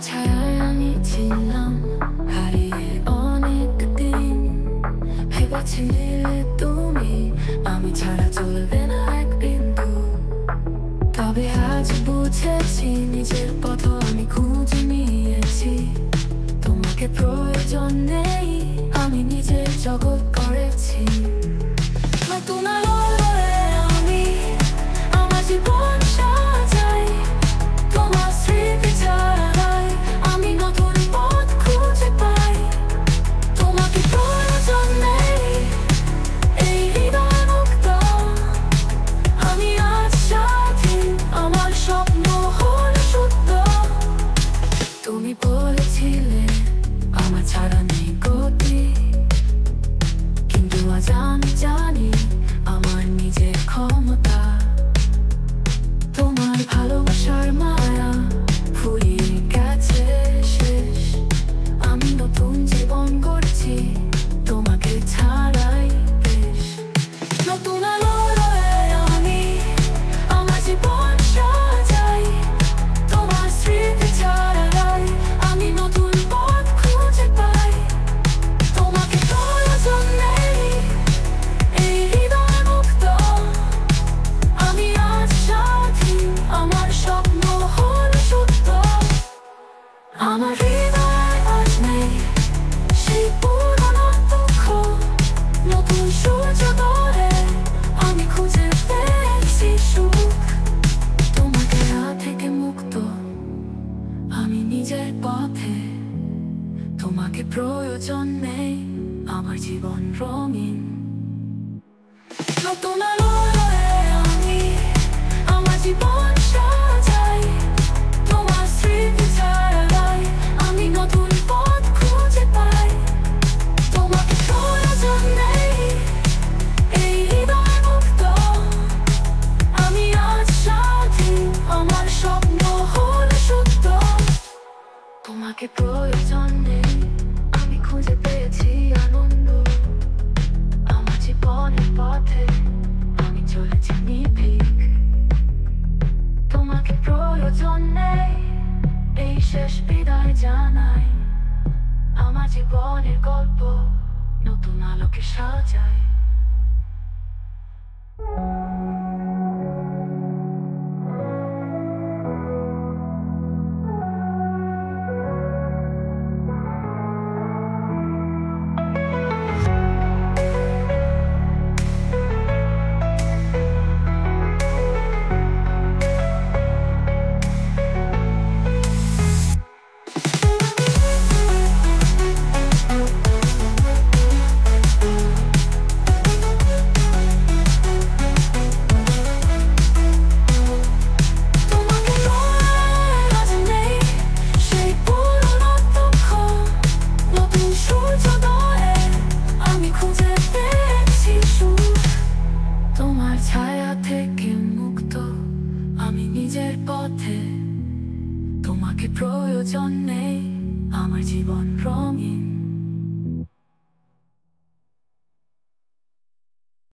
ছায়ায় আমি ছিলাম হারিয়ে অনেক দিন। ভেবেছিলে তুমি আমি ছাড়া চলবে না এক বিন্দু। তবে আজ বুঝেছি নিজের পথ আমি খুঁজে নিয়েছি। তোমাকে প্রয়োজন নেই, আমি নিজের জগৎ করেছি। নতুন আলোয় আমি আমার জীবন সাজাই। তোমার স্মৃতি ছাড়াই আমি নতুন পথ খুঁজে পাই। তোমাকে প্রয়োজন নেই, এই হৃদয় মুক্ত। আমি আজ স্বাধীন, আমার স্বপ্ন হলো সত্য। তুমি বলেছিলে আমার ছাড়া নেই গতি, কিন্তু আজ আমি জানি আমার নিজের ক্ষমতা। তোমার ভালোবাসার মায়া ফুরিয়ে গেছে শেষ। আমি নতুন জীবন গড়ছি তোমাকে ছাড়াই বেশ। নতুন আলোয় আমি আমার জীবন সাজাই। তোমার স্মৃতি ছাড়াই আমি নতুন পথ খুঁজে পাই। তোমাকে প্রয়োজন নেই, এই হৃদয় মুক্ত। আমি আজ স্বাধীন, আমার স্বপ্ন হলো সত্য। আমার হৃদয় আজ নেই সেই পুরনো দুঃখ। নতুন সূর্য ধরে আমি খুঁজে পেয়েছি সুখ। তোমাকে থেকে মুক্ত, আমি নিজের পথে। তোমাকে প্রয়োজন নেই, আমার জীবন রঙিন। নতুন আলোয় আমি আমার জীবন সাজাই। তোমার স্মৃতি ছাড়াই আমি নতুন পথ খুঁজে পাই। তোমাকে প্রয়োজন নেই, এই হৃদয় মুক্ত। আমি আজ স্বাধীন, আমার স্বপ্ন হলো সত্য। তোমাকে প্রয়োজন নেই, আমি খুঁজে পেয়েছি আনন্দ। আমার জীবনের পথে আমি চলেছি নির্ভীক। তোমাকে প্রয়োজন নেই, এই শেষ বিদায় জানাই। আমার জীবনের গল্প নতুন আলোকে সাজাই। ছায়া থেকে মুক্ত, আমি নিজের পথে। তোমাকে প্রয়োজন নেই, আমার জীবন রঙিন।